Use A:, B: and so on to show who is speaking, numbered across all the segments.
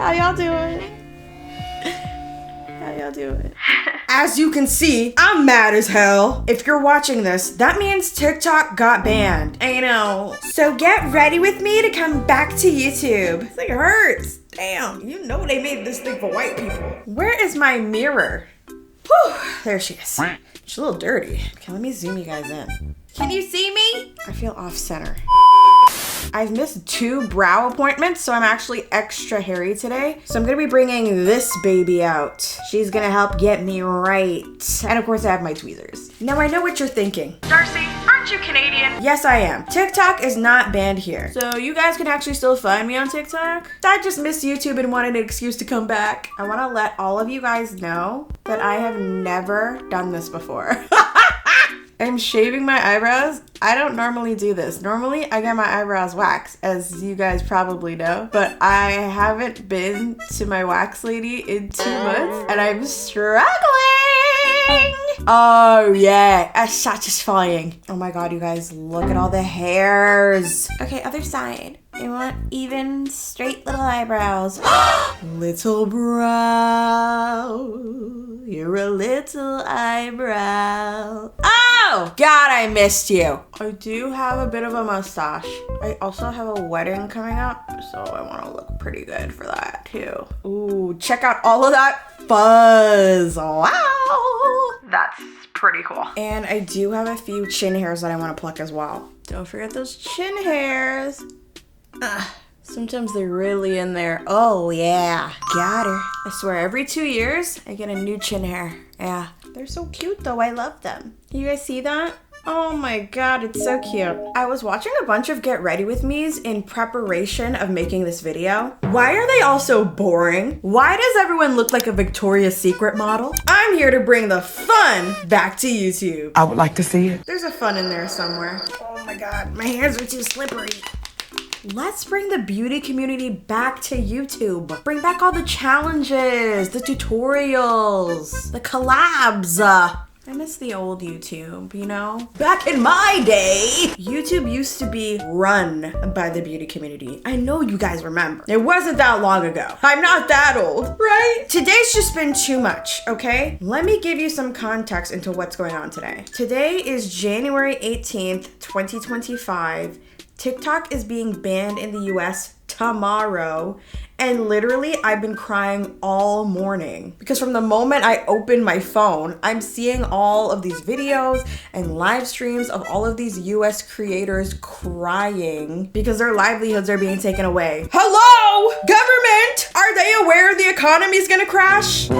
A: How y'all doing? How y'all doing? As you can see, I'm mad as hell. If you're watching this, that means TikTok got banned. I know. So get ready with me to come back to YouTube. This thing hurts. Damn, you know they made this thing for white people. Where is my mirror? Whew, there she is. She's a little dirty. Okay, let me zoom you guys in. Can you see me? I feel off center. I've missed 2 brow appointments, so I'm actually extra hairy today. So I'm gonna be bringing this baby out. She's gonna help get me right. And of course I have my tweezers. Now I know what you're thinking. Darcei, aren't you Canadian? Yes, I am. TikTok is not banned here. So you guys can actually still find me on TikTok. I just missed YouTube and wanted an excuse to come back. I wanna let all of you guys know that I have never done this before. I'm shaving my eyebrows. I don't normally do this. Normally, I get my eyebrows waxed, as you guys probably know. But I haven't been to my wax lady in 2 months, and I'm struggling. Oh yeah, that's satisfying. Oh my god, you guys, look at all the hairs. Okay, other side. I want even, straight little eyebrows. Little brow, you're a little eyebrow. Oh, God, I missed you. I do have a bit of a mustache. I also have a wedding coming up, so I want to look pretty good for that too. Ooh, check out all of that fuzz. Wow. That's pretty cool. And I do have a few chin hairs that I want to pluck as well. Don't forget those chin hairs. Sometimes they're really in there. Oh yeah, got her. I swear every 2 years I get a new chin hair. Yeah, they're so cute though. I love them. You guys see that? Oh my god, it's so cute. I was watching a bunch of Get Ready With Me's in preparation of making this video. Why are they all so boring? Why does everyone look like a Victoria's Secret model? I'm here to bring the fun back to YouTube.
B: I would like to see it.
A: There's a fun in there somewhere. Oh my god, my hands are too slippery. Let's bring the beauty community back to YouTube. Bring back all the challenges, the tutorials, the collabs. I miss the old YouTube, you know? Back in my day, YouTube used to be run by the beauty community. I know you guys remember. It wasn't that long ago. I'm not that old, right? Today's just been too much, okay? Let me give you some context into what's going on today. Today is January 18th, 2025. TikTok is being banned in the US tomorrow, and literally I've been crying all morning because from the moment I opened my phone, I'm seeing all of these videos and live streams of all of these US creators crying because their livelihoods are being taken away. Hello, government! Are they aware the economy is gonna crash?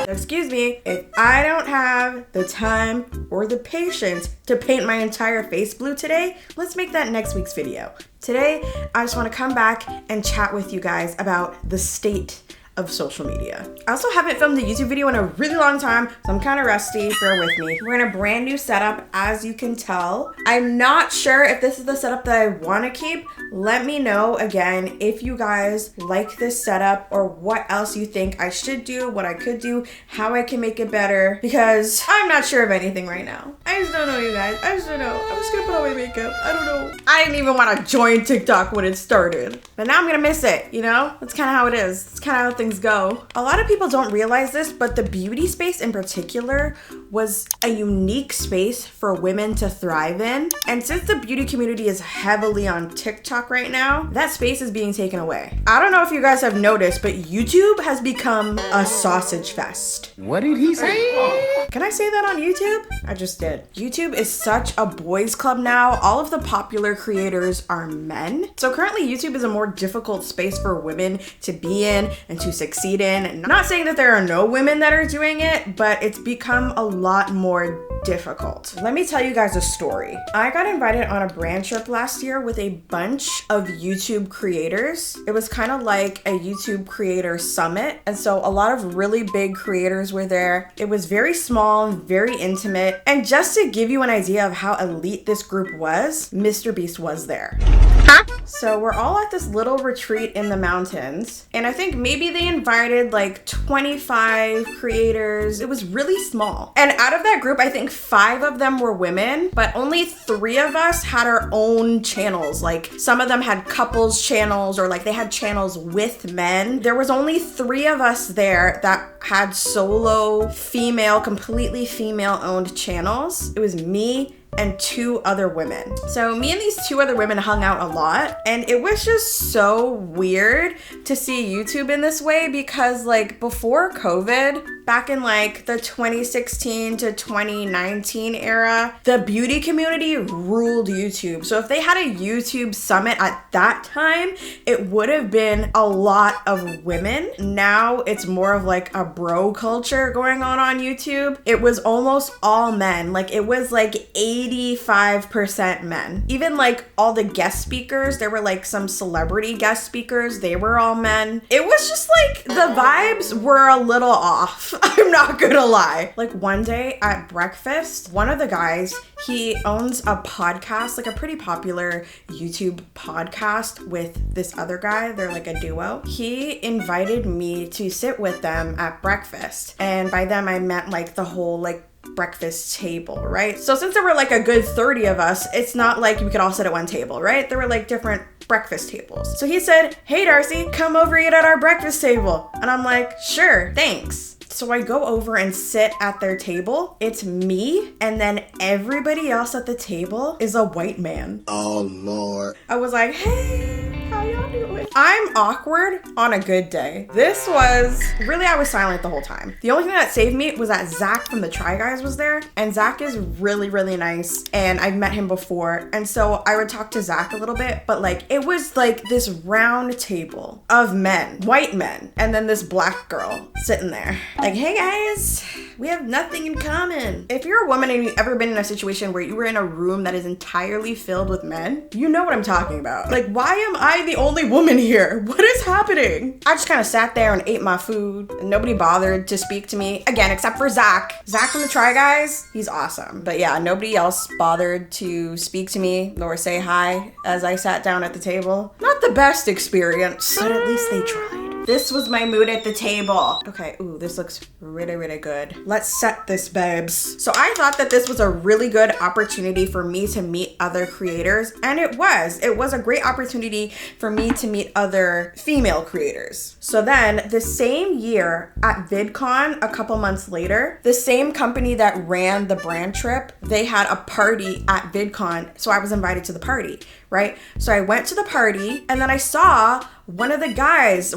A: Excuse me, if I don't have the time or the patience to paint my entire face blue today, let's make that next week's video. Today, I just want to come back and chat with you guys about the state of social media. I also haven't filmed a YouTube video in a really long time, so I'm kind of rusty. Bear with me. We're in a brand new setup, as you can tell. I'm not sure if this is the setup that I want to keep. Let me know again if you guys like this setup or what else you think I should do, what I could do, how I can make it better, because I'm not sure of anything right now. I just don't know, you guys. I just don't know. I'm just gonna put on my makeup. I don't know. I didn't even want to join TikTok when it started, but now I'm gonna miss it, you know? That's kind of how it is. It's kind of how things go. A lot of people don't realize this, but the beauty space in particular was a unique space for women to thrive in. And since the beauty community is heavily on TikTok right now, that space is being taken away. I don't know if you guys have noticed, but YouTube has become a sausage fest.
B: What did he say?
A: Can I say that on YouTube? I just did. YouTube is such a boys club now. All of the popular creators are men. So currently YouTube is a more difficult space for women to be in and to succeed in. And I'm not saying that there are no women that are doing it, but it's become a lot more difficult. Let me tell you guys a story. I got invited on a brand trip last year with a bunch of YouTube creators. It was kind of like a YouTube creator summit. And so a lot of really big creators were there. It was very small, very intimate. And just to give you an idea of how elite this group was, Mr. Beast was there. Huh? So we're all at this little retreat in the mountains. And I think maybe they invited like 25 creators. It was really small. And out of that group, I think 5 of them were women, but only 3 of us had our own channels. Like some of them had couples channels, or like they had channels with men. There was only 3 of us there that had solo female, completely female owned channels. It was me and 2 other women. So me and these 2 other women hung out a lot, and it was just so weird to see YouTube in this way, because like before COVID, back in like the 2016 to 2019 era, the beauty community ruled YouTube. So if they had a YouTube summit at that time, it would have been a lot of women. Now it's more of like a bro culture going on YouTube. It was almost all men. Like it was like 85% men. Even like all the guest speakers, there were like some celebrity guest speakers, they were all men. It was just like the vibes were a little off. I'm not gonna lie. Like one day at breakfast, one of the guys, he owns a podcast, like a pretty popular YouTube podcast with this other guy. They're like a duo. He invited me to sit with them at breakfast. And by them, I meant like the whole like breakfast table, right? So since there were like a good 30 of us, it's not like we could all sit at one table, right? There were like different breakfast tables. So he said, "Hey Darcei, come over eat at our breakfast table." And I'm like, "Sure, thanks." So I go over and sit at their table. It's me, and then everybody else at the table is a white man.
C: Oh Lord.
A: I was like, "Hey, how y'all doing?" I'm awkward on a good day. This was, really, I was silent the whole time. The only thing that saved me was that Zach from the Try Guys was there, and Zach is really, really nice, and I've met him before, and so I would talk to Zach a little bit, but like, it was like this round table of men, white men, and then this black girl sitting there. Like, "Hey guys, we have nothing in common." If you're a woman and you've ever been in a situation where you were in a room that is entirely filled with men, you know what I'm talking about. Like, why am I the only woman here? What is happening? I just kind of sat there and ate my food, and nobody bothered to speak to me. Again, except for Zach. Zach from the Try Guys, he's awesome. But yeah, nobody else bothered to speak to me nor say hi as I sat down at the table. Not the best experience, but at least they tried. This was my mood at the table. Okay, ooh, this looks really, really good. Let's set this, babes. So I thought that this was a really good opportunity for me to meet other creators, and it was. It was a great opportunity for me to meet other female creators. So then the same year at VidCon, a couple months later, the same company that ran the brand trip, they had a party at VidCon. So I was invited to the party, right? So I went to the party, and then I saw one of the guys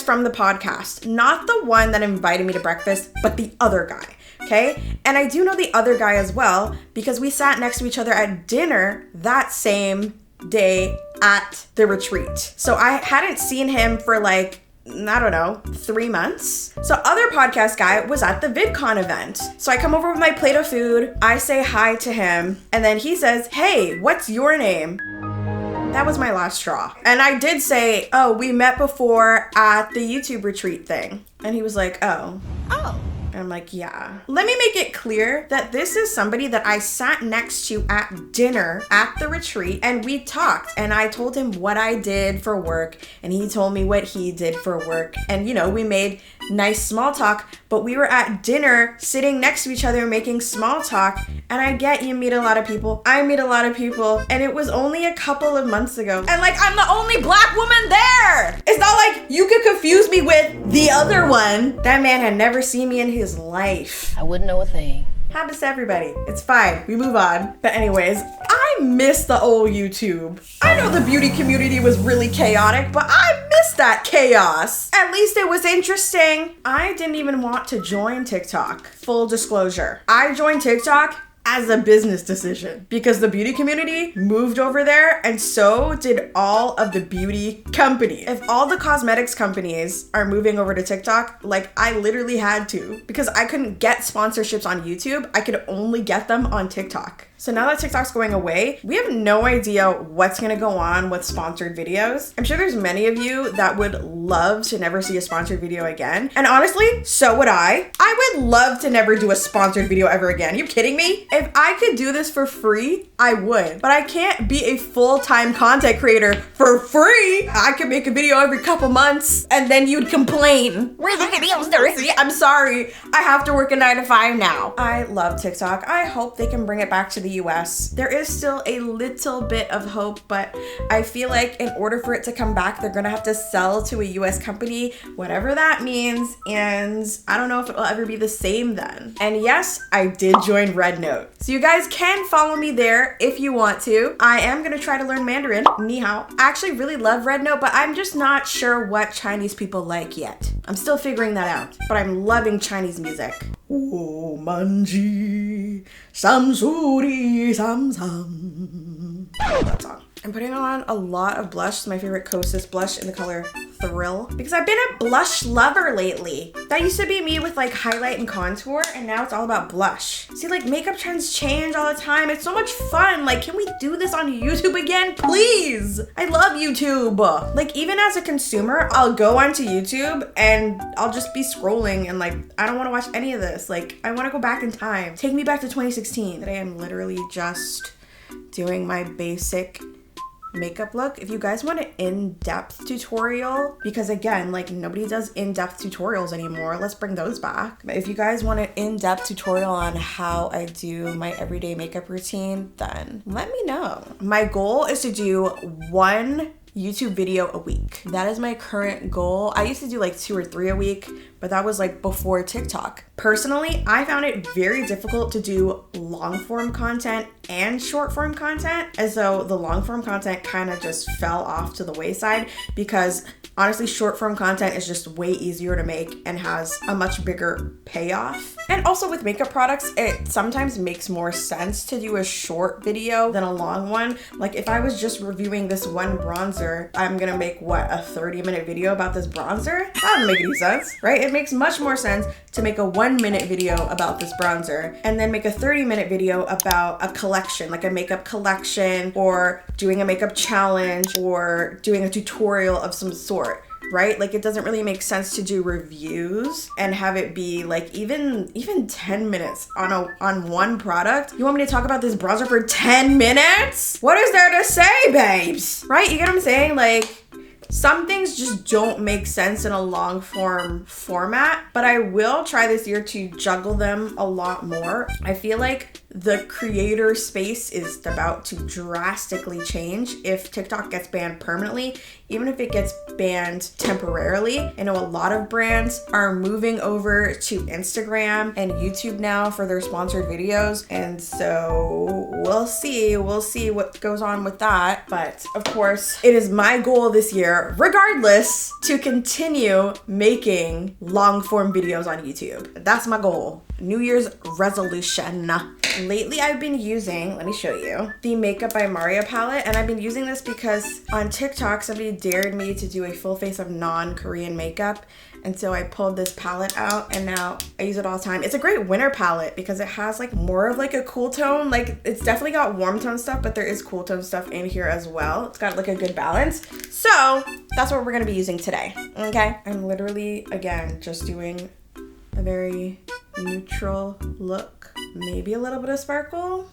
A: from the podcast, not the one that invited me to breakfast, but the other guy, okay? And I do know the other guy as well, because we sat next to each other at dinner that same day at the retreat. So I hadn't seen him for like, I don't know, 3 months. So other podcast guy was at the VidCon event. So I come over with my plate of food, I say hi to him, and then he says, "Hey, what's your name?" That was my last straw. And I did say, "Oh, we met before at the YouTube retreat thing." And he was like, "Oh." And I'm like, "Yeah." Let me make it clear that this is somebody that I sat next to at dinner at the retreat, and we talked, and I told him what I did for work, and he told me what he did for work. And you know, we made nice small talk, but we were at dinner sitting next to each other making small talk. And I get you meet a lot of people. I meet a lot of people, and it was only a couple of months ago. And like, I'm the only black woman there. It's not like you could confuse me with the other one. That man had never seen me in his life.
D: I wouldn't know a thing.
A: Happens to everybody. It's fine. We move on. But anyways, I miss the old YouTube. I know the beauty community was really chaotic, but I miss that chaos. At least it was interesting. I didn't even want to join TikTok. Full disclosure. I joined TikTok as a business decision because the beauty community moved over there, and so did all of the beauty companies. If all the cosmetics companies are moving over to TikTok, like, I literally had to, because I couldn't get sponsorships on YouTube. I could only get them on TikTok. So now that TikTok's going away, we have no idea what's gonna go on with sponsored videos. I'm sure there's many of you that would love to never see a sponsored video again. And honestly, so would I. I would love to never do a sponsored video ever again. You kidding me? If I could do this for free, I would. But I can't be a full-time content creator for free. I could make a video every couple months and then you'd complain. Where's the videos, Darcei? I'm sorry. I have to work a 9 to 5 now. I love TikTok. I hope they can bring it back to the US. There is still a little bit of hope, but I feel like in order for it to come back, they're gonna have to sell to a US company, whatever that means, and I don't know if it will ever be the same then. And yes, I did join Red Note. So you guys can follow me there if you want to. I am gonna try to learn Mandarin, ni hao. I actually really love Red Note, but I'm just not sure what Chinese people like yet. I'm still figuring that out, but I'm loving Chinese music. Oh, manji, samsuri, sam. I love that song. I'm putting on a lot of blush. It's my favorite Kosas blush in the color Thrill, because I've been a blush lover lately. That used to be me with like highlight and contour, and now it's all about blush. See, like makeup trends change all the time. It's so much fun. Like, can we do this on YouTube again, please? I love YouTube. Like, even as a consumer, I'll go onto YouTube and I'll just be scrolling and like, I don't want to watch any of this. Like, I want to go back in time. Take me back to 2016. Today I'm literally just doing my basic makeup look. If you guys want an in-depth tutorial, because again, like nobody does in-depth tutorials anymore, let's bring those back. But if you guys want an in-depth tutorial on how I do my everyday makeup routine, then let me know. My goal is to do 1 YouTube video a week. That is my current goal. I used to do like 2 or 3 a week, but that was like before TikTok. Personally, I found it very difficult to do long form content and short form content, as though the long form content kind of just fell off to the wayside, because honestly, short form content is just way easier to make and has a much bigger payoff. And also with makeup products, it sometimes makes more sense to do a short video than a long one. Like if I was just reviewing this one bronzer, I'm gonna make what, a 30-minute video about this bronzer? That doesn't make any sense, right? It makes much more sense to make a 1-minute video about this bronzer and then make a 30-minute video about a collection, like a makeup collection, or doing a makeup challenge, or doing a tutorial of some sort. Right? Like it doesn't really make sense to do reviews and have it be like even 10 minutes on one product. You want me to talk about this bronzer for 10 minutes? What is there to say, babes? Right? You get what I'm saying? Like, some things just don't make sense in a long form format, but I will try this year to juggle them a lot more. I feel like the creator space is about to drastically change if TikTok gets banned permanently, even if it gets banned temporarily. I know a lot of brands are moving over to Instagram and YouTube now for their sponsored videos. And so we'll see what goes on with that. But of course, it is my goal this year, regardless, to continue making long form videos on YouTube. That's my goal. New Year's resolution. Lately I've been using, let me show you, the Makeup by Mario palette, and I've been using this because on TikTok somebody dared me to do a full face of non-Korean makeup, and so I pulled this palette out and now I use it all the time. It's a great winter palette because it has like more of like a cool tone. Like it's definitely got warm tone stuff, but there is cool tone stuff in here as well. It's got like a good balance. So that's what we're gonna be using today, okay? I'm literally, again, just doing a very neutral look, maybe a little bit of sparkle.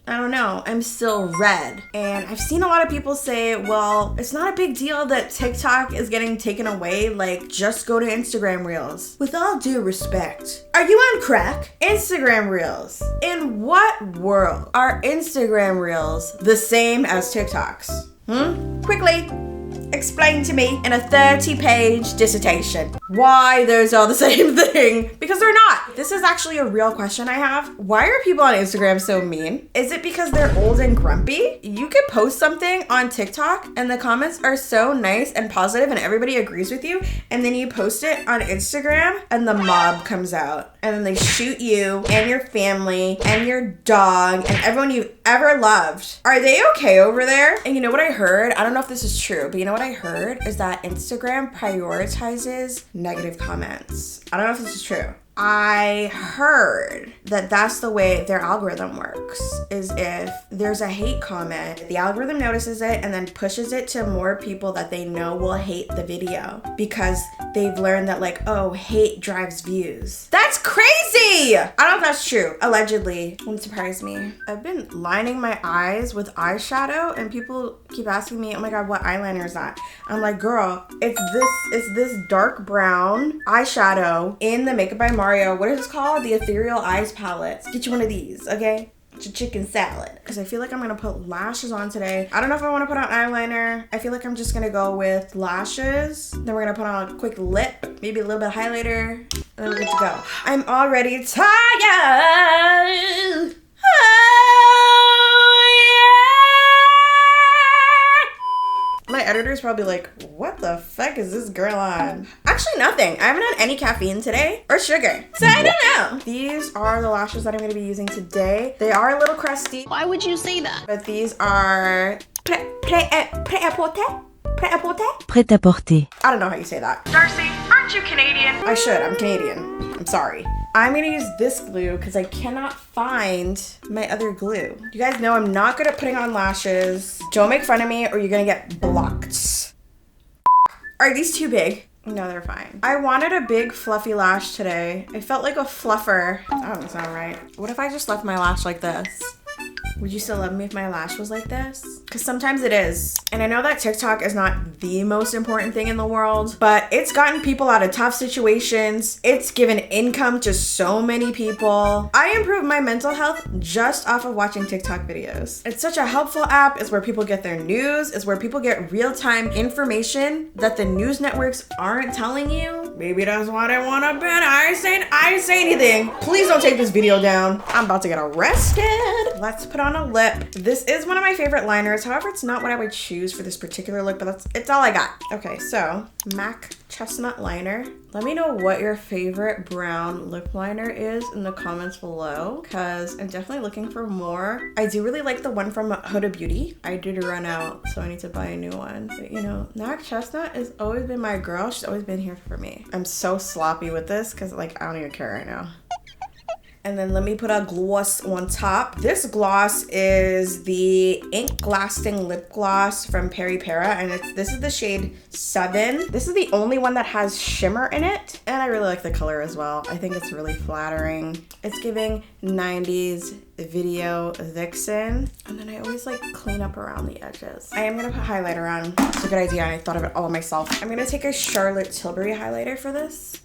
A: I don't know, I'm still red. And I've seen a lot of people say, well, it's not a big deal that TikTok is getting taken away, like just go to Instagram Reels. With all due respect, are you on crack? Instagram Reels. In what world are Instagram Reels the same as TikToks? Quickly, explain to me in a 30-page dissertation why those are the same thing, because they're not. This is actually a real question I have. Why are people on Instagram so mean? Is it because they're old and grumpy? You could post something on TikTok and the comments are so nice and positive and everybody agrees with you, and then you post it on Instagram and the mob comes out and then they shoot you and your family and your dog and everyone you've ever loved. Are they okay over there? And you know what I heard? I don't know if this is true, but you know what I heard is that Instagram prioritizes negative comments. I don't know if this is true. I heard that that's the way their algorithm works, is if there's a hate comment, the algorithm notices it and then pushes it to more people that they know will hate the video because they've learned that like, oh, hate drives views. That's crazy! I don't know if that's true. Allegedly. Wouldn't surprise me. I've been lining my eyes with eyeshadow and people keep asking me, oh my God, what eyeliner is that? I'm like, girl, it's this dark brown eyeshadow in the Makeup by Mario. What is this called? The Ethereal Eyes Palette. Get you one of these, okay? It's a chicken salad. Because I feel like I'm gonna put lashes on today. I don't know if I want to put on eyeliner. I feel like I'm just gonna go with lashes. Then we're gonna put on a quick lip, maybe a little bit of highlighter, and then we're good to go. I'm already tired. My editor's probably like, what the fuck is this girl on? Actually, nothing. I haven't had any caffeine today or sugar, so I don't know. These are the lashes that I'm gonna be using today. They are a little crusty.
C: Why would you say that?
A: But these are prêt-à-porter?
B: Prêt-à-porter.
A: I don't know how you say that.
D: Darcei, aren't you Canadian?
A: I should. I'm Canadian. I'm sorry. I'm gonna use this glue because I cannot find my other glue. You guys know I'm not good at putting on lashes. Don't make fun of me or you're gonna get blocked. Are these too big? No, they're fine. I wanted a big fluffy lash today. I felt like a fluffer. That doesn't sound right. What if I just left my lash like this? Would you still love me if my lash was like this? Because sometimes it is. And I know that TikTok is not the most important thing in the world, but it's gotten people out of tough situations. It's given income to so many people. I improved my mental health just off of watching TikTok videos. It's such a helpful app. It's where people get their news. It's where people get real-time information that the news networks aren't telling you. Maybe that's what I want to bet. I ain't say anything. Please don't take this video down. I'm about to get arrested. Let's put on a lip. This is one of my favorite liners. However, it's not what I would choose for this particular look, but it's all I got. Okay, so MAC Chestnut Liner. Let me know what your favorite brown lip liner is in the comments below, because I'm definitely looking for more. I do really like the one from Huda Beauty. I did run out, so I need to buy a new one. But you know, MAC Chestnut has always been my girl. She's always been here for me. I'm so sloppy with this because like I don't even care right now. And then let me put a gloss on top. This gloss is the Ink Lasting Lip Gloss from Peri Para, and this is the shade 7. This is the only one that has shimmer in it, and I really like the color as well. I think it's really flattering. It's giving 90s video vixen, and then I always like clean up around the edges. I am gonna put highlighter on. It's a good idea. I thought of it all myself. I'm gonna take a Charlotte Tilbury highlighter for this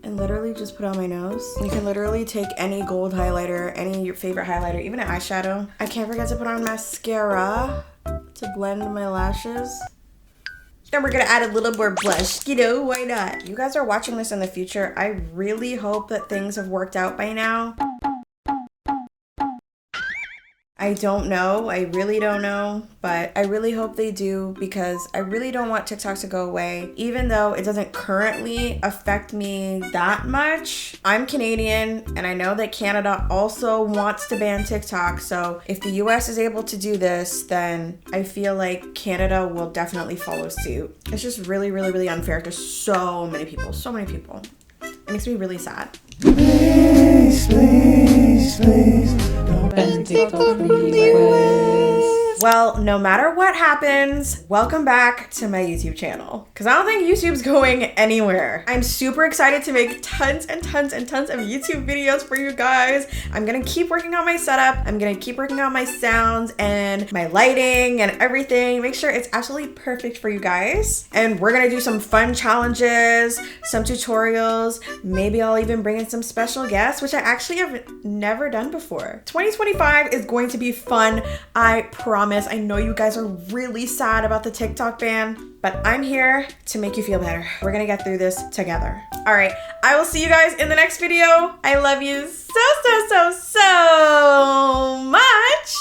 A: and literally just put on my nose. You can literally take any gold highlighter, any your favorite highlighter, even an eyeshadow. I can't forget to put on mascara to blend my lashes. And we're gonna add a little more blush, you know, why not? You guys are watching this in the future. I really hope that things have worked out by now. I don't know, I really don't know, but I really hope they do because I really don't want TikTok to go away. Even though it doesn't currently affect me that much, I'm Canadian and I know that Canada also wants to ban TikTok. So if the US is able to do this, then I feel like Canada will definitely follow suit. It's just really, really, really unfair to so many people, so many people. It makes me really sad.
B: Please, please, please, don't ban TikTok from the US.
A: Well, no matter what happens, welcome back to my YouTube channel. Because I don't think YouTube's going anywhere. I'm super excited to make tons and tons and tons of YouTube videos for you guys. I'm gonna keep working on my setup. I'm gonna keep working on my sounds and my lighting and everything. Make sure it's absolutely perfect for you guys. And we're gonna do some fun challenges, some tutorials. Maybe I'll even bring in some special guests, which I actually have never done before. 2025 is going to be fun, I promise. I know you guys are really sad about the TikTok ban, but I'm here to make you feel better. We're gonna get through this together. All right, I will see you guys in the next video. I love you so, so, so, so much.